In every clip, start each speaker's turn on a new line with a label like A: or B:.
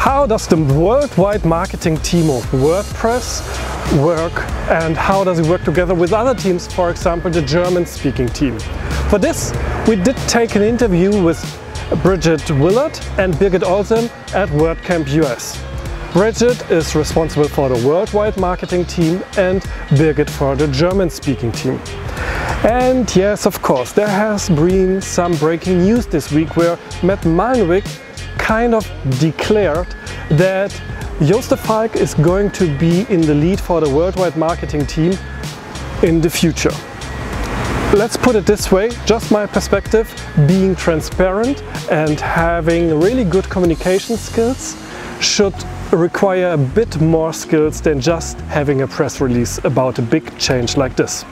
A: How does the worldwide marketing team of WordPress work, and how does it work together with other teams, for example the German-speaking team? For this we did take an interview with Bridget Willard and Birgit Olzem at WordCampuS. Bridget is responsible for the worldwide marketing team and Birgit for the German-speaking team. And yes, of course, there has been some breaking news this week where Matt Malnwick kind of declared that Joost Falk is going to be in the lead for the worldwide marketing team in the future. Let's put it this way, just my perspective, being transparent and having really good communication skills should require a bit more skills than just having a press release about a big change like this.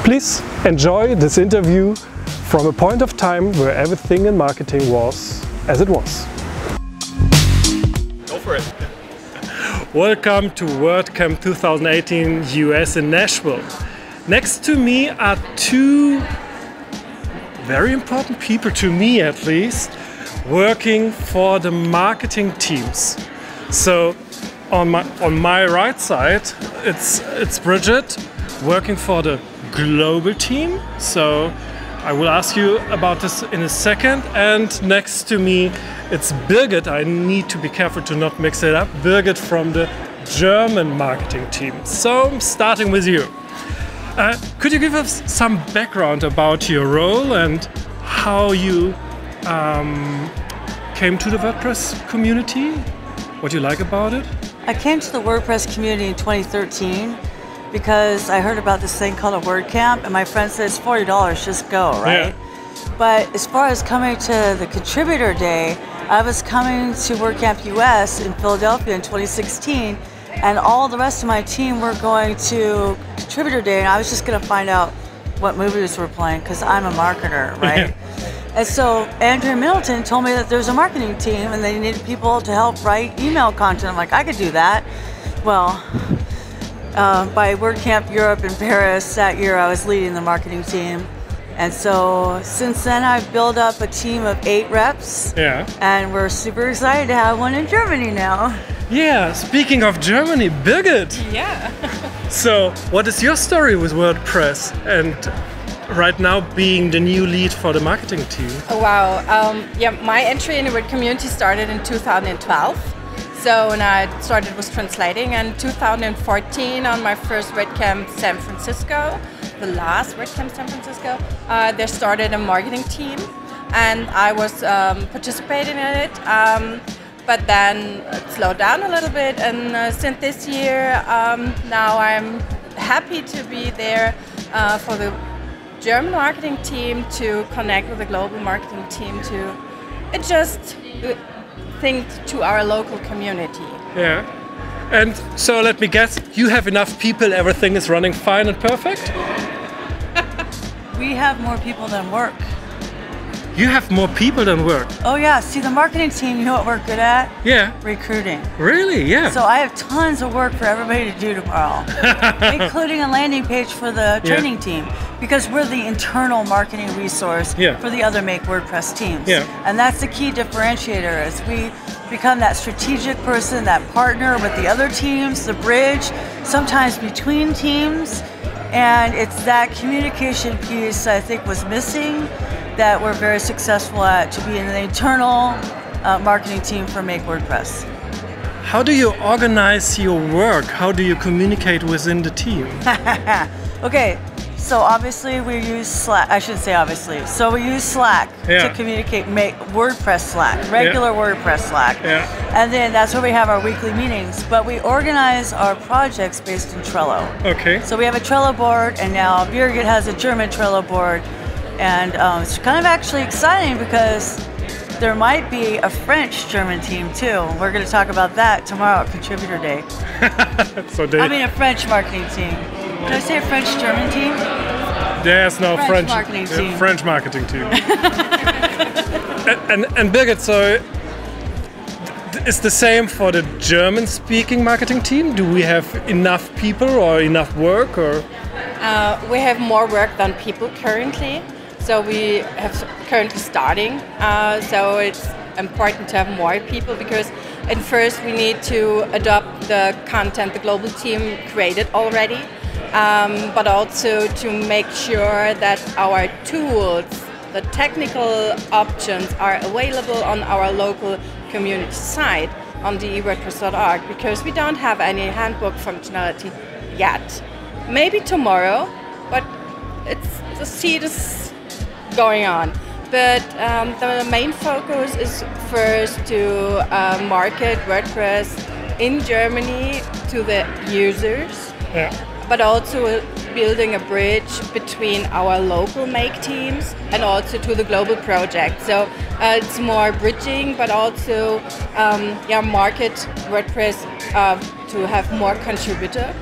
A: Please enjoy this interview from a point of time where everything in marketing was as it was.
B: Go for it.
A: Welcome to WordCamp 2018 US in Nashville. Next to me are two very important people, to me at least, working for the marketing teams. So on my right side it's Bridget working for the global team. So I will ask you about this in a second. And next to me it's Birgit. I need to be careful to not mix it up. Birgit from the German marketing team. So starting with you. Could you give us some background about your role and how you came to the WordPress community? What do you like about it?
C: I came to the WordPress community in 2013 because I heard about this thing called a WordCamp, and my friend said it's $40, just go, right? Yeah. But as far as coming to the contributor day, I was coming to WordCampuS in Philadelphia in 2016, and all the rest of my team were going to contributor day, and I was just going to find out what movies were playing because I'm a marketer, right? And so Andrew Middleton told me that there's a marketing team and they needed people to help write email content. I'm like, I could do that. Well, by WordCamp Europe in Paris that year, I was leading the marketing team. And so since then, I've built up a team of 8 reps. Yeah. And we're super excited to have one in Germany now.
A: Yeah, speaking of Germany, Birgit.
D: Yeah.
A: So what is your story with WordPress and right now being the new lead for the marketing team?
D: Oh, wow. Yeah, my entry in the Word community started in 2012. So when I started with translating, and 2014 on my first WordCamp San Francisco, the last WordCamp San Francisco, there started a marketing team, and I was participating in it. But then it slowed down a little bit, and since this year, now I'm happy to be there for the German marketing team to connect with the global marketing team to adjust things to our local community.
A: Yeah. And so let me guess, you have enough people, everything is running fine and perfect?
C: We have more people than work.
A: You have more people than work?
C: Oh yeah, see the marketing team, you know what we're good at?
A: Yeah.
C: Recruiting.
A: Really? Yeah.
C: So I have tons of work for everybody to do tomorrow, including a landing page for the training team, because we're the internal marketing resource for the other Make WordPress teams. Yeah. And that's the key differentiator, is we become that strategic person, that partner with the other teams, the bridge, sometimes between teams, and it's that communication piece I think was missing that we're very successful at, to be in the internal marketing team for Make WordPress.
A: How do you organize your work? How do you communicate within the team?
C: Okay, so obviously we use Slack. I shouldn't say obviously. So we use Slack to communicate, make WordPress Slack, regular WordPress Slack. Yeah. And then that's where we have our weekly meetings. But we organize our projects based in Trello. Okay. So we have a Trello board, and now Birgit has a German Trello board. And it's kind of actually exciting because there might be a French-German team too. We're going to talk about that tomorrow at Contributor Day. I mean a French marketing team. Did I say a French-German team?
A: There's no French
C: marketing team.
A: French marketing team. and Birgit, so it's the same for the German-speaking marketing team? Do we have enough people or enough work? Or?
D: We have more work than people currently. So we have currently starting. So it's important to have more people, because at first we need to adopt the content the global team created already, but also to make sure that our tools, the technical options, are available on our local community site on the WordPress.org, because we don't have any handbook functionality yet. Maybe tomorrow, but the seed is going on. But the main focus is first to market WordPress in Germany to the users, but also building a bridge between our local make teams and also to the global project. So it's more bridging, but also market WordPress to have more contributor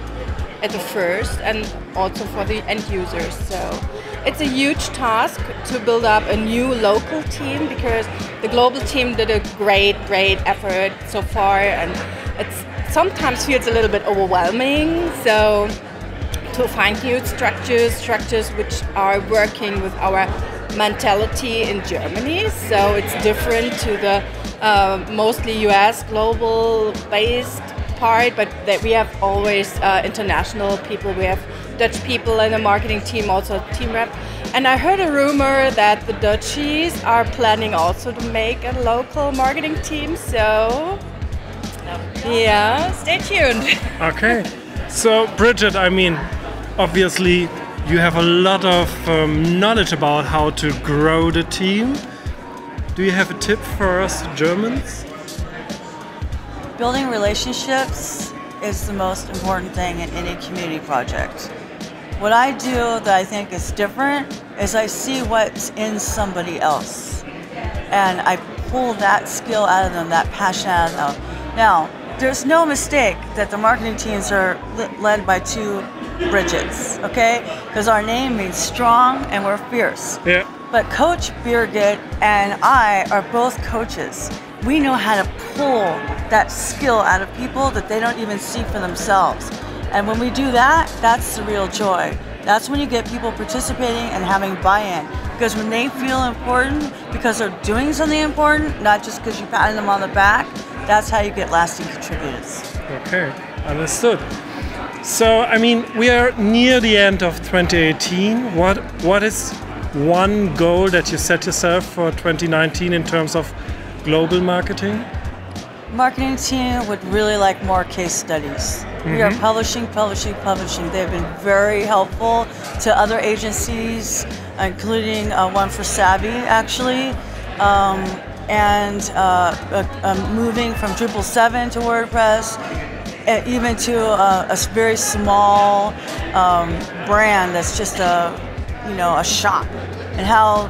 D: at the first, and also for the end users. So it's a huge task to build up a new local team, because the global team did a great effort so far, and it sometimes feels a little bit overwhelming. So to find new structures which are working with our mentality in Germany. So it's different to the mostly US global based part, but that we have always international people. We have Dutch people in the marketing team, also a team rep. And I heard a rumor that the Dutchies are planning also to make a local marketing team. So yeah, stay tuned.
A: Okay. So Bridget, I mean, obviously you have a lot of knowledge about how to grow the team. Do you have a tip for us Germans?
C: Building relationships is the most important thing in any community project. What I do that I think is different is I see what's in somebody else, and I pull that skill out of them, that passion out of them. Now, there's no mistake that the marketing teams are led by two Bridgets, okay? Because our name means strong and we're fierce. Yeah. But Coach Birgit and I are both coaches. We know how to pull that skill out of people that they don't even see for themselves. And when we do that, that's the real joy. That's when you get people participating and having buy-in. Because when they feel important, because they're doing something important, not just because you patted them on the back, that's how you get lasting contributors.
A: Okay, understood. So, I mean, we are near the end of 2018. What is one goal that you set yourself for 2019 in terms of global marketing?
C: Marketing team would really like more case studies. We are publishing. They've been very helpful to other agencies, including one for Savvy, actually, and moving from Drupal 7 to WordPress, even to a very small brand that's just a shop, and how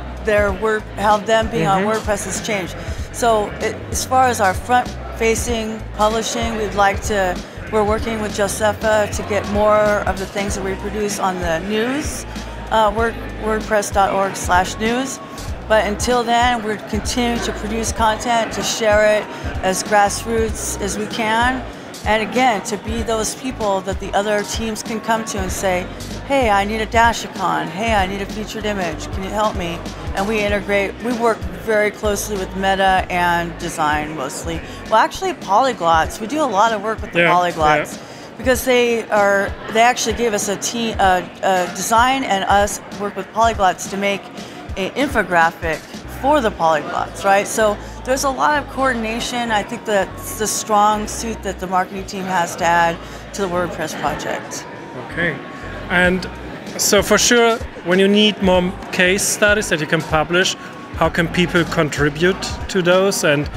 C: them being on WordPress has changed. So as far as our front-facing publishing, we're working with Josefa to get more of the things that we produce on the news, WordPress.org/news. But until then, we're continuing to produce content, to share it as grassroots as we can. And again, to be those people that the other teams can come to and say, hey, I need a dash icon. Hey, I need a featured image. Can you help me? And we work very closely with Meta and design mostly. Well, actually polyglots. We do a lot of work with the polyglots because they actually gave us a design, and us work with polyglots to make an infographic for the polyglots, right? So there's a lot of coordination. I think that's the strong suit that the marketing team has to add to the WordPress project.
A: Okay. And so for sure, when you need more case studies that you can publish, how can people contribute to those and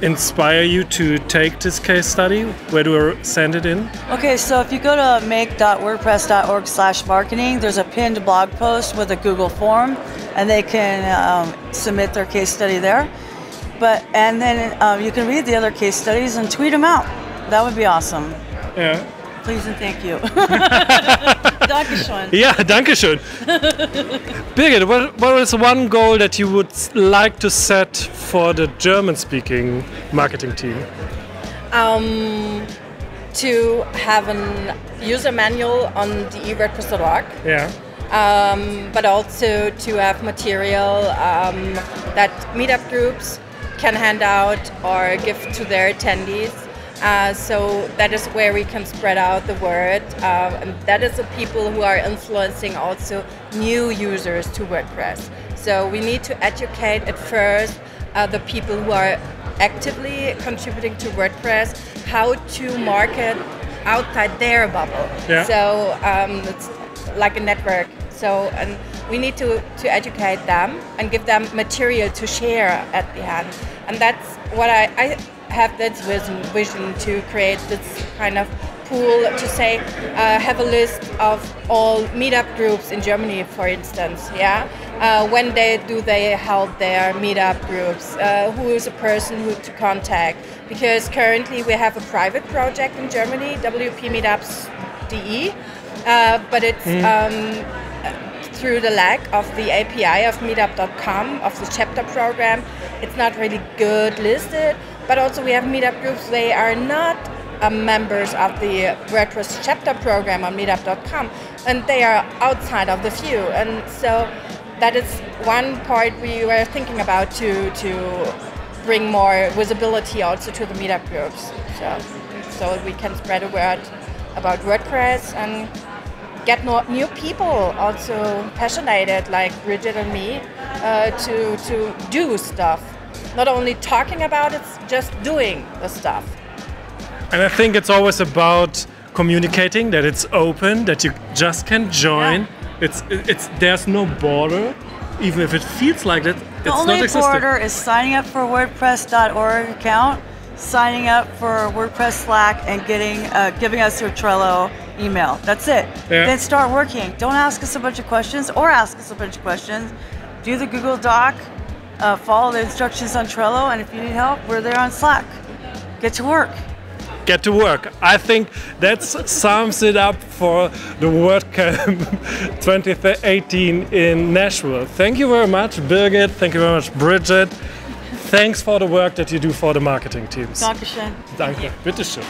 A: inspire you to take this case study? Where do I send it in?
C: Okay, so if you go to make.wordpress.org/marketing, there's a pinned blog post with a Google form, and they can submit their case study there. And then you can read the other case studies and tweet them out. That would be awesome.
A: Yeah.
C: Please and thank you. Dankeschön.
A: Yeah, Dankeschön. Birgit, what is one goal that you would like to set for the German-speaking marketing team?
D: To have a user manual on the WordPress.org.
A: Yeah.
D: But also to have material that meetup groups can hand out or give to their attendees. So that is where we can spread out the word, and that is the people who are influencing also new users to WordPress. So we need to educate at first the people who are actively contributing to WordPress how to market outside their bubble. Yeah. So it's like a network. So and we need to educate them and give them material to share at the end. And that's what I have this vision to create this kind of pool to say, have a list of all meetup groups in Germany, for instance, yeah? When they hold their meetup groups, who is a person who to contact? Because currently we have a private project in Germany, wp-meetups.de, but it's through the lack of the API of meetup.com, of the chapter program, it's not really good listed. But also we have meetup groups, they are not members of the WordPress chapter program on meetup.com, and they are outside of the view. And so that is one part we were thinking about to bring more visibility also to the meetup groups. So we can spread a word about WordPress and get new people also passionate like Bridget and me to do stuff. Not only talking about it, just doing the stuff.
A: And I think it's always about communicating, that it's open, that you just can join. Yeah. There's no border, even if it feels like that.
C: The only border is signing up for a WordPress.org account, signing up for WordPress Slack, and giving us your Trello email. That's it. Yeah. Then start working. Don't ask us a bunch of questions, or ask us a bunch of questions. Do the Google Doc. Follow the instructions on Trello, and if you need help, we're there on Slack. Get to work.
A: Get to work. I think that sums it up for the WordCamp 2018 in Nashville. Thank you very much, Birgit. Thank you very much, Bridget. Thanks for the work that you do for the marketing teams.
C: Dankeschön.
A: Danke. Bitteschön.